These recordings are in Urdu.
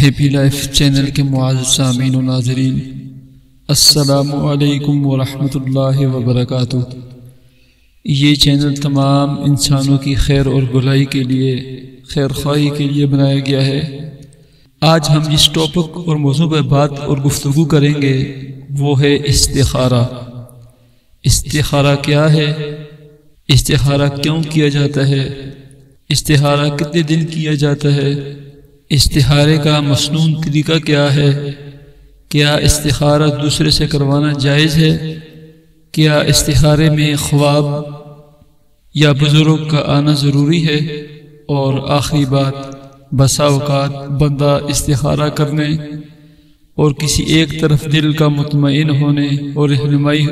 ہیپی لائف چینل کے معزز سامعین و ناظرین، السلام علیکم ورحمۃ اللہ وبرکاتہ۔ یہ چینل تمام انسانوں کی خیر اور بھلائی کے لیے، خیر خواہی کے لیے بنایا گیا ہے۔ آج ہم جس ٹاپک اور موضوع پر بات اور گفتگو کریں گے وہ ہے استخارہ۔ استخارہ کیا ہے؟ استخارہ کیوں کیا جاتا ہے؟ استخارہ کتنے دن کیا جاتا ہے؟ استخارے کا مسنون طریقہ کیا ہے؟ کیا استخارہ دوسرے سے کروانا جائز ہے؟ کیا استخارے میں خواب یا بزرگ کا آنا ضروری ہے؟ اور آخری بات، بسا اوقات بندہ استخارہ کرنے اور کسی ایک طرف دل کا مطمئن ہونے اور رہنمائی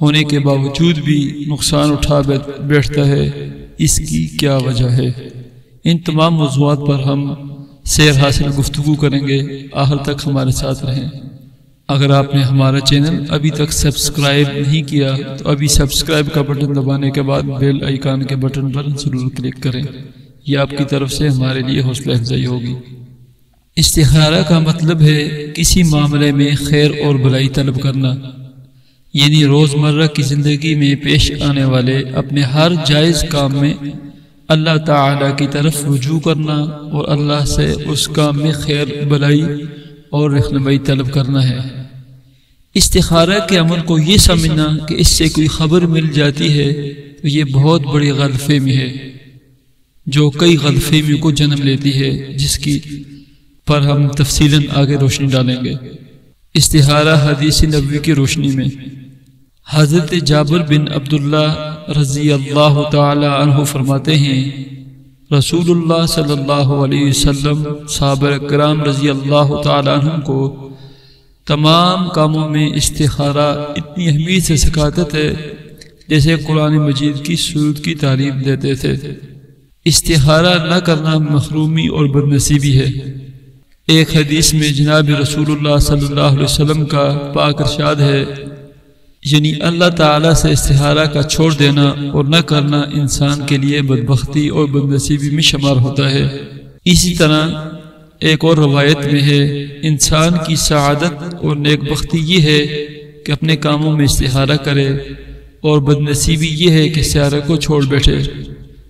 ہونے کے باوجود بھی نقصان اٹھا بیٹھتا ہے، اس کی کیا وجہ ہے؟ ان تمام موضوعات پر ہم سیر حاصل گفتگو کریں گے، آخر تک ہمارے ساتھ رہیں۔ اگر آپ نے ہمارا چینل ابھی تک سبسکرائب نہیں کیا تو ابھی سبسکرائب کا بٹن دبانے کے بعد بیل آئیکن کے بٹن پر ضرور کلک کریں، یہ آپ کی طرف سے ہمارے لیے حوصلہ افزائی ہوگی۔ استخارہ کا مطلب ہے کسی معاملے میں خیر اور بھلائی طلب کرنا، یعنی روزمرہ کی زندگی میں پیش آنے والے اپنے ہر جائز کام میں اللہ تعالی کی طرف رجوع کرنا اور اللہ سے اس کام میں خیر بھلائی اور رہنمائی طلب کرنا ہے۔ استخارہ کے عمل کو یہ سمجھنا کہ اس سے کوئی خبر مل جاتی ہے تو یہ بہت بڑی غلط فہمی ہے، جو کئی غلط فہمیوں کو جنم لیتی ہے، جس کی پر ہم تفصیلاً آگے روشنی ڈالیں گے۔ استخارہ حدیث نبوی کی روشنی میں حضرت جابر بن عبداللہ رضی اللہ تعالی عنہ فرماتے ہیں، رسول اللہ صلی اللہ علیہ وسلم صحابہ کرام رضی اللہ تعالی عنہ کو تمام کاموں میں استخارہ اتنی اہمیت سے سکھاتے تھے جیسے قرآن مجید کی سورت کی تعلیم دیتے تھے۔ استخارہ نہ کرنا محرومی اور بدنصیبی ہے۔ ایک حدیث میں جناب رسول اللہ صلی اللہ علیہ وسلم کا پاک ارشاد ہے، یعنی اللہ تعالیٰ سے استخارہ کا چھوڑ دینا اور نہ کرنا انسان کے لیے بدبختی اور بدنصیبی میں شمار ہوتا ہے۔ اسی طرح ایک اور روایت میں ہے، انسان کی سعادت اور نیک بختی یہ ہے کہ اپنے کاموں میں استخارہ کرے، اور بدنصیبی یہ ہے کہ استخارہ کو چھوڑ بیٹھے،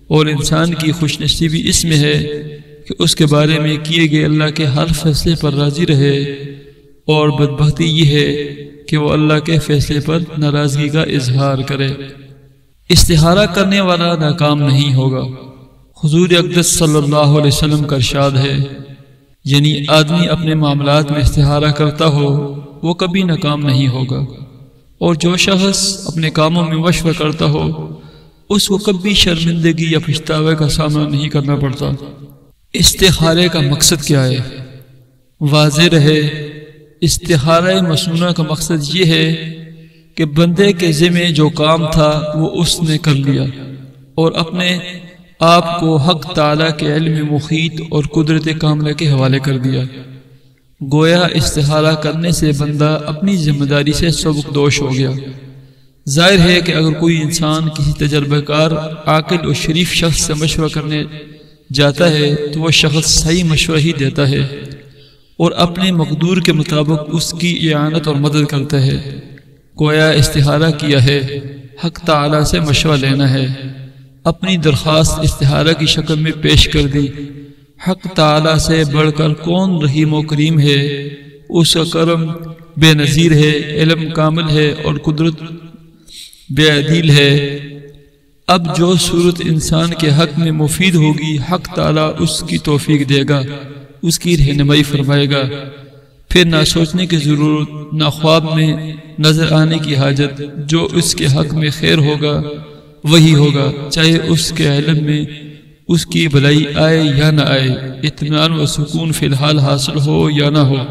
اور انسان کی خوش نصیبی اس میں ہے کہ اس کے بارے میں کیے گئے اللہ کے ہر فیصلے پر راضی رہے، اور بدبختی یہ ہے کہ وہ اللہ کے فیصلے پر ناراضگی کا اظہار کرے۔ استخارہ کرنے والا ناکام نہیں ہوگا۔ حضور اقدس صلی اللہ علیہ وسلم کا ارشاد ہے، یعنی آدمی اپنے معاملات میں استخارہ کرتا ہو وہ کبھی ناکام نہیں ہوگا، اور جو شخص اپنے کاموں میں مشورہ کرتا ہو اس کو کبھی شرمندگی یا پچھتاوے کا سامنا نہیں کرنا پڑتا۔ استخارے کا مقصد کیا ہے؟ واضح رہے، استخارہ مسنونہ کا مقصد یہ ہے کہ بندے کے ذمہ جو کام تھا وہ اس نے کر لیا، اور اپنے آپ کو حق تعالیٰ کے علم محیط اور قدرت کاملہ کے حوالے کر دیا۔ گویا استخارہ کرنے سے بندہ اپنی ذمہ داری سے سبکدوش ہو گیا۔ ظاہر ہے کہ اگر کوئی انسان کسی تجربہ کار عاقل اور شریف شخص سے مشورہ کرنے جاتا ہے تو وہ شخص صحیح مشورہ ہی دیتا ہے اور اپنے مقدور کے مطابق اس کی اعانت اور مدد کرتا ہے۔ گویا استخارہ کیا ہے، حق تعالیٰ سے مشورہ لینا ہے، اپنی درخواست استخارہ کی شکل میں پیش کر دی۔ حق تعالیٰ سے بڑھ کر کون رحیم و کریم ہے؟ اس کا کرم بے نظیر ہے، علم کامل ہے اور قدرت بے عدیل ہے۔ اب جو صورت انسان کے حق میں مفید ہوگی حق تعالیٰ اس کی توفیق دے گا، اس کی رہنمائی فرمائے گا۔ پھر نہ سوچنے کی ضرورت، نہ خواب میں نظر آنے کی حاجت، جو اس کے حق میں خیر ہوگا وہی ہوگا، چاہے اس کے علم میں اس کی بھلائی آئے یا نہ آئے، اطمینان و سکون فی الحال حاصل ہو یا نہ ہو۔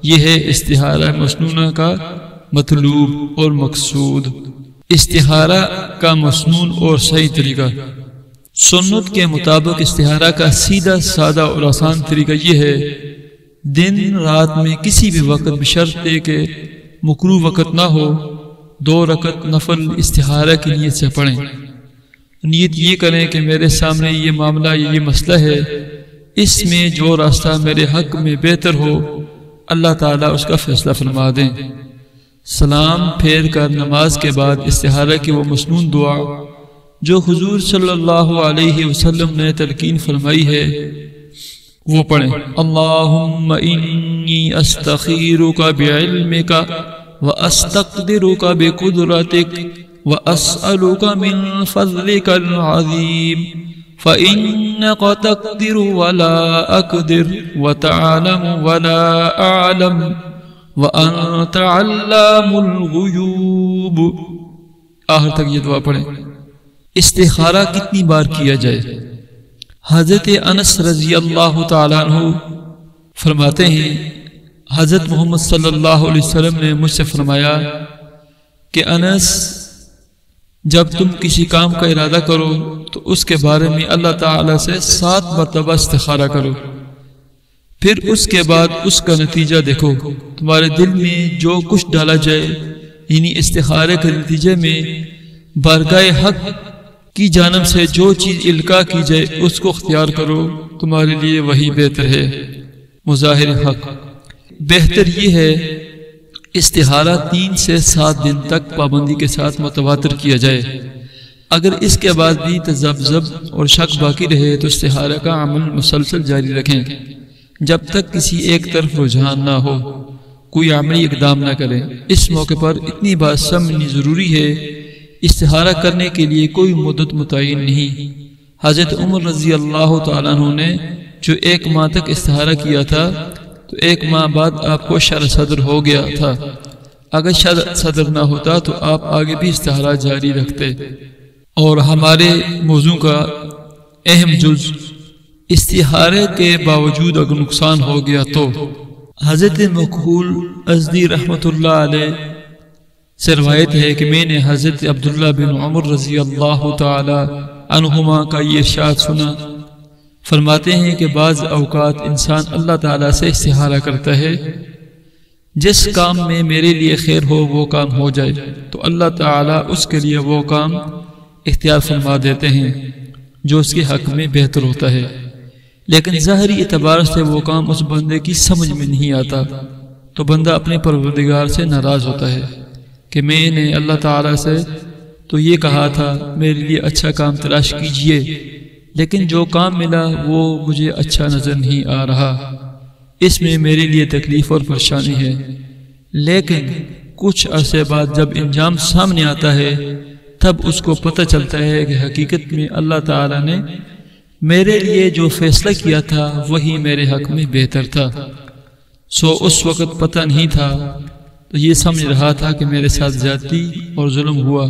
یہ ہے استخارہ مسنونہ کا مطلوب اور مقصود۔ استخارہ کا مسنون اور صحیح طریقہ۔ سنت کے مطابق استخارہ کا سیدھا سادہ اور آسان طریقہ یہ ہے، دن رات میں کسی بھی وقت بشرطے کہ مکروہ وقت نہ ہو 2 رکعت نفل استخارہ کی نیت سے پڑھیں۔ نیت یہ کریں کہ میرے سامنے یہ معاملہ یہ مسئلہ ہے، اس میں جو راستہ میرے حق میں بہتر ہو اللہ تعالیٰ اس کا فیصلہ فرما دیں۔ سلام پھیر کر نماز کے بعد استخارہ کی وہ مسنون دعا جو حضور صلی اللہ علیہ وسلم نے تلقین فرمائی ہے وہ پڑھیں۔ اللہم انی استخیرک بعلمک واستقدرک بقدرتک واسألک من فضلک العظیم فإنک تقدر ولا اقدر وتعلم ولا اعلم وانت علام الغیوب۔ آخر تک یہ دعا پڑھیں۔ استخارہ کتنی بار کیا جائے؟ حضرت انس رضی اللہ تعالیٰ عنہ فرماتے ہیں حضرت محمد صلی اللہ علیہ وسلم نے مجھ سے فرمایا کہ انس، جب تم کسی کام کا ارادہ کرو تو اس کے بارے میں اللہ تعالیٰ سے 7 مرتبہ استخارہ کرو، پھر اس کے بعد اس کا نتیجہ دیکھو۔ تمہارے دل میں جو کچھ ڈالا جائے، یعنی استخارے کے نتیجے میں بارگاہ حق کی جانب سے جو چیز القاء کی جائے اس کو اختیار کرو، تمہارے لیے وہی بہتر ہے۔ مظاہر حق بہتر یہ ہے استخارہ 3 سے 7 دن تک پابندی کے ساتھ متواتر کیا جائے۔ اگر اس کے بعد بھی تذبذب اور شک باقی رہے تو استخارہ کا عمل مسلسل جاری رکھیں جب تک کسی ایک طرف رجحان نہ ہو، کوئی عملی اقدام نہ کریں۔ اس موقع پر اتنی بات سمجھنی ضروری ہے، استخارہ کرنے کے لیے کوئی مدت متعین نہیں۔ حضرت عمر رضی اللہ تعالیٰ عنہ نے جو 1 ماہ تک استخارہ کیا تھا تو 1 ماہ بعد آپ کو شرح صدر ہو گیا تھا۔ اگر شرح صدر نہ ہوتا تو آپ آگے بھی استخارہ جاری رکھتے۔ اور ہمارے موضوع کا اہم جز استخارے کے باوجود اگر نقصان ہو گیا تو حضرت مکحول ازدی رحمۃ اللہ علیہ سے روایت ہے کہ میں نے حضرت عبداللہ بن عمر رضی اللہ تعالی عنہما کا یہ ارشاد سنا، فرماتے ہیں کہ بعض اوقات انسان اللہ تعالیٰ سے استخارہ کرتا ہے جس کام میں میرے لیے خیر ہو وہ کام ہو جائے تو اللہ تعالیٰ اس کے لیے وہ کام اختیار فرما دیتے ہیں جو اس کے حق میں بہتر ہوتا ہے، لیکن ظاہری اعتبار سے وہ کام اس بندے کی سمجھ میں نہیں آتا تو بندہ اپنے پروردگار سے ناراض ہوتا ہے کہ میں نے اللہ تعالیٰ سے تو یہ کہا تھا میرے لیے اچھا کام تلاش کیجئے، لیکن جو کام ملا وہ مجھے اچھا نظر نہیں آ رہا، اس میں میرے لیے تکلیف اور پریشانی ہے۔ لیکن کچھ عرصے بعد جب انجام سامنے آتا ہے تب اس کو پتہ چلتا ہے کہ حقیقت میں اللہ تعالیٰ نے میرے لیے جو فیصلہ کیا تھا وہی میرے حق میں بہتر تھا۔ سو اس وقت پتہ نہیں تھا تو یہ سمجھ رہا تھا کہ میرے ساتھ زیادتی اور ظلم ہوا،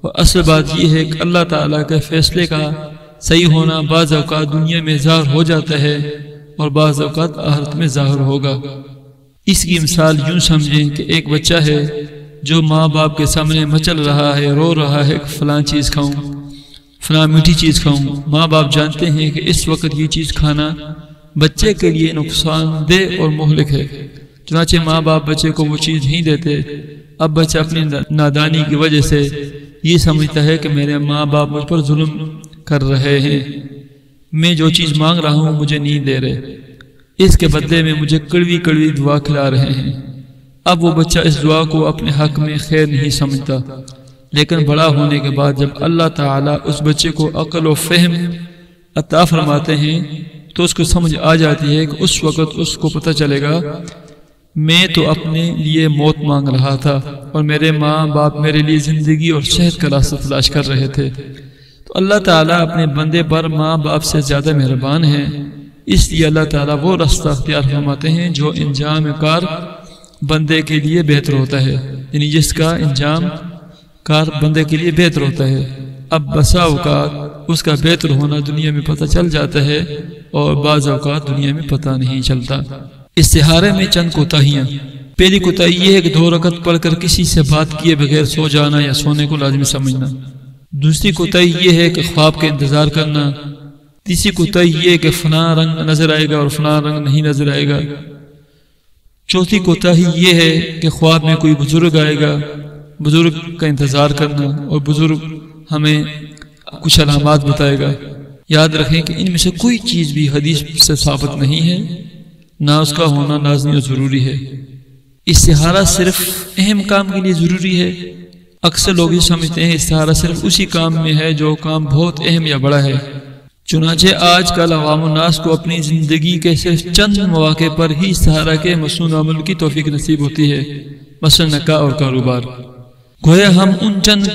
اور اصل بات یہ ہے کہ اللہ تعالیٰ کے فیصلے کا صحیح ہونا بعض اوقات دنیا میں ظاہر ہو جاتا ہے اور بعض اوقات آخرت میں ظاہر ہوگا۔ اس کی مثال یوں سمجھیں کہ ایک بچہ ہے جو ماں باپ کے سامنے مچل رہا ہے، رو رہا ہے کہ فلاں چیز کھاؤں، فلاں میٹھی چیز کھاؤں۔ ماں باپ جانتے ہیں کہ اس وقت یہ چیز کھانا بچے کے لیے نقصان دہ اور مہلک ہے، چنانچہ ماں باپ بچے کو وہ چیز نہیں دیتے۔ اب بچہ اپنی نادانی کی وجہ سے یہ سمجھتا ہے کہ میرے ماں باپ مجھ پر ظلم کر رہے ہیں، میں جو چیز مانگ رہا ہوں مجھے نہیں دے رہے، اس کے بدلے میں مجھے کڑوی کڑوی دعا کھلا رہے ہیں۔ اب وہ بچہ اس دعا کو اپنے حق میں خیر نہیں سمجھتا، لیکن بڑا ہونے کے بعد جب اللہ تعالیٰ اس بچے کو عقل و فہم عطا فرماتے ہیں تو اس کو سمجھ آ جاتی ہے کہ اس وقت اس کو پتہ چلے گا میں تو اپنے لیے موت مانگ رہا تھا اور میرے ماں باپ میرے لیے زندگی اور صحت کا راستہ تلاش کر رہے تھے۔ تو اللہ تعالیٰ اپنے بندے پر ماں باپ سے زیادہ مہربان ہیں، اس لیے اللہ تعالیٰ وہ راستہ اختیار فرماتے ہیں جو انجام کار بندے کے لیے بہتر ہوتا ہے، یعنی جس کا انجام کار بندے کے لیے بہتر ہوتا ہے۔ اب بسا اوقات اس کا بہتر ہونا دنیا میں پتہ چل جاتا ہے اور بعض اوقات دنیا میں پتہ نہیں چلتا۔ استخارے میں چند کوتاہیاں۔ پہلی کوتاہی یہ ہے کہ 2 رکعت پڑھ کر کسی سے بات کیے بغیر سو جانا یا سونے کو لازمی سمجھنا۔ دوسری کوتاہی یہ ہے کہ خواب کے انتظار کرنا۔ تیسری کوتاہی یہ ہے کہ فلاں رنگ نظر آئے گا اور فلاں رنگ نہیں نظر آئے گا۔ چوتھی کوتاہی یہ ہے کہ خواب میں کوئی بزرگ آئے گا، بزرگ کا انتظار کرنا اور بزرگ ہمیں کچھ علامات بتائے گا یاد رکھیں کہ ان میں سے کوئی چیز بھی حدیث سے ثابت نہیں ہے، نہ اس کا ہونا لازمی اور ضروری ہے۔ استخارہ صرف اہم کام کے لیے ضروری ہے۔ اکثر لوگ یہ سمجھتے ہیں استخارہ صرف اسی کام میں ہے جو کام بہت اہم یا بڑا ہے۔ چنانچہ آج کل عوام الناس کو اپنی زندگی کے صرف چند مواقع پر ہی استخارہ کے مسنون عمل کی توفیق نصیب ہوتی ہے، مثلا نکاح اور کاروبار۔ گویا ہم ان چند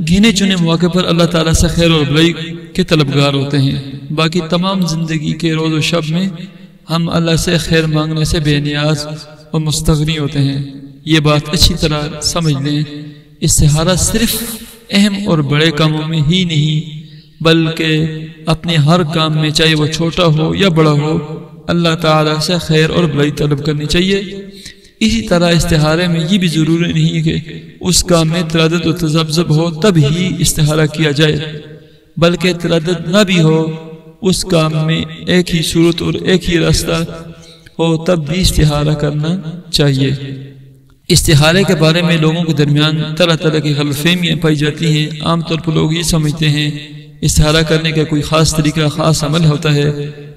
گنے چنے مواقع پر اللہ تعالیٰ سے خیر اور بھلائی کے طلبگار ہوتے ہیں، باقی تمام زندگی کے روز و شب میں ہم اللہ سے خیر مانگنے سے بے نیاز اور مستغنی ہوتے ہیں۔ یہ بات اچھی طرح سمجھ لیں، استخارہ صرف اہم اور بڑے کاموں میں ہی نہیں بلکہ اپنے ہر کام میں، چاہے وہ چھوٹا ہو یا بڑا ہو، اللہ تعالیٰ سے خیر اور بھلائی طلب کرنی چاہیے۔ اسی طرح استخارے میں یہ بھی ضروری نہیں کہ اس کام میں تردد و تذبذب ہو تب ہی استخارہ کیا جائے، بلکہ تردد نہ بھی ہو، اس کام میں ایک ہی صورت اور ایک ہی راستہ ہو تب بھی استخارہ کرنا چاہیے۔ استخارے کے بارے میں لوگوں کے درمیان طرح طرح کی غلط فہمیاں پائی جاتی ہیں۔ عام طور پر لوگ یہ سمجھتے ہیں استخارہ کرنے کا کوئی خاص طریقہ، خاص عمل ہوتا ہے،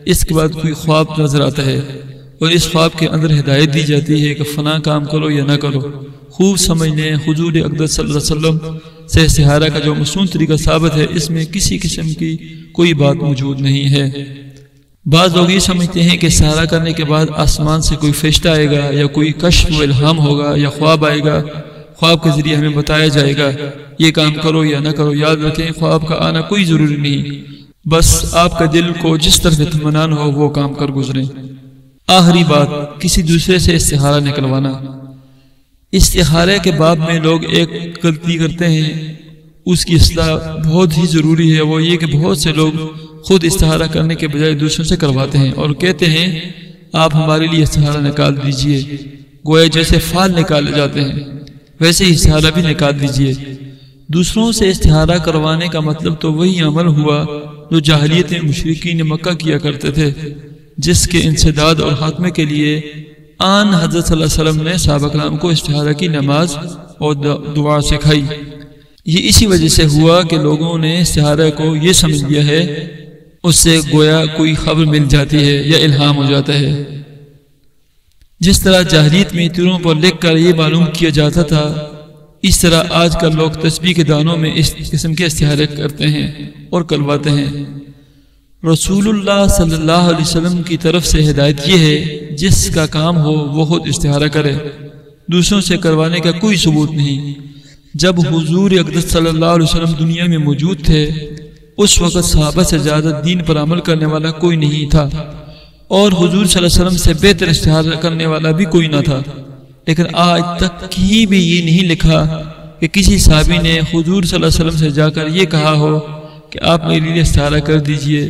اس کے بعد کوئی خواب نظر آتا ہے اور اس خواب کے اندر ہدایت دی جاتی ہے کہ فلاں کام کرو یا نہ کرو۔ خوب سمجھ لیں، حضور اقدس صلی اللہ علیہ وسلم سے استخارہ کا جو مسنون طریقہ ثابت ہے، اس میں کسی قسم کی کوئی بات موجود نہیں ہے۔ بعض لوگ یہ سمجھتے ہیں کہ استخارہ کرنے کے بعد آسمان سے کوئی فرشتہ آئے گا یا کوئی کشف و الہام ہوگا یا خواب آئے گا، خواب کے ذریعے ہمیں بتایا جائے گا یہ کام کرو یا نہ کرو۔ یاد رکھیں، خواب کا آنا کوئی ضروری نہیں، بس آپ کا دل کو جس طرف اطمینان ہو وہ کام کر گزریں۔ آخری بات، کسی دوسرے سے استخارہ نکلوانا۔ استخارے کے باب میں لوگ ایک غلطی کرتے ہیں، اس کی اصلاح بہت ہی ضروری ہے، وہ یہ کہ بہت سے لوگ خود استخارہ کرنے کے بجائے دوسروں سے کرواتے ہیں اور کہتے ہیں آپ ہمارے لیے استخارہ نکال دیجئے، گویا جیسے فال نکالے جاتے ہیں ویسے ہی استخارہ بھی نکال دیجئے۔ دوسروں سے استخارہ کروانے کا مطلب تو وہی عمل ہوا جو جاہلیت میں مشرکین مکہ کیا کرتے تھے، جس کے انسداد اور خاتمے کے لیے آن حضرت صلی اللہ علیہ وسلم نے صحابہ کرام کو استخارہ کی نماز اور دعا سکھائی۔ یہ اسی وجہ سے ہوا کہ لوگوں نے استخارہ کو یہ سمجھ لیا ہے اس سے گویا کوئی خبر مل جاتی ہے یا الہام ہو جاتا ہے۔ جس طرح جاہلیت میں تیروں پر لکھ کر یہ معلوم کیا جاتا تھا، اس طرح آج کل لوگ تسبیح کے دانوں میں اس قسم کے استخارے کرتے ہیں اور کرواتے ہیں۔ رسول اللہ صلی اللہ علیہ وسلم کی طرف سے ہدایت یہ ہے جس کا کام ہو وہ خود استخارہ کرے، دوسروں سے کروانے کا کوئی ثبوت نہیں۔ جب حضور اقدس صلی اللہ علیہ وسلم دنیا میں موجود تھے، اس وقت صحابہ سے زیادہ دین پر عمل کرنے والا کوئی نہیں تھا، اور حضور صلی اللہ علیہ وسلم سے بہتر استخارہ کرنے والا بھی کوئی نہ تھا، لیکن آج تک کہیں بھی یہ نہیں لکھا کہ کسی صحابی نے حضور صلی اللہ علیہ وسلم سے جا کر یہ کہا ہو کہ آپ میرے لیے استخارہ کر دیجئے۔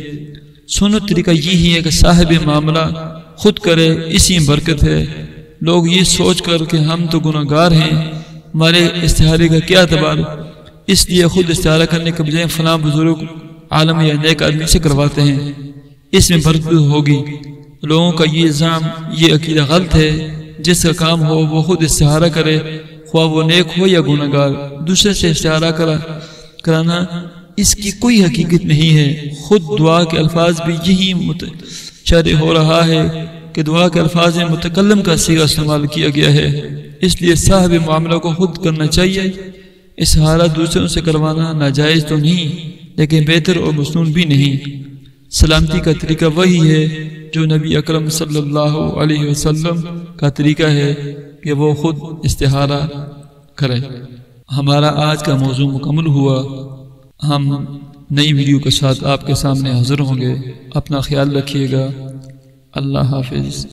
سنت طریقہ یہی ہے کہ صاحب معاملہ خود کرے، اسی میں برکت ہے۔ لوگ یہ سوچ کر کہ ہم تو گناہگار ہیں، ہمارے استخارے کا کیا اعتبار، اس لیے خود استخارہ کرنے کے بجائے فلاں بزرگ عالم یا نیک آدمی سے کرواتے ہیں، اس میں برکت ہوگی۔ لوگوں کا یہ الزام، یہ عقیدہ غلط ہے۔ جس کا کام ہو وہ خود استخارہ کرے، خواہ وہ نیک ہو یا گناہگار۔ دوسرے سے استخارہ کرانا اس کی کوئی حقیقت نہیں ہے۔ خود دعا کے الفاظ بھی یہی متشرع ہو رہا ہے کہ دعا کے الفاظ میں متکلم کا صیغہ استعمال کیا گیا ہے، اس لیے صاحب معاملہ کو خود کرنا چاہیے۔ استخارہ دوسروں سے کروانا ناجائز تو نہیں، لیکن بہتر اور مسنون بھی نہیں۔ سلامتی کا طریقہ وہی ہے جو نبی اکرم صلی اللہ علیہ وسلم کا طریقہ ہے کہ وہ خود استخارہ کرے۔ ہمارا آج کا موضوع مکمل ہوا۔ ہم نئی ویڈیو کے ساتھ آپ کے سامنے حاضر ہوں گے۔ اپنا خیال رکھیے گا۔ اللہ حافظ۔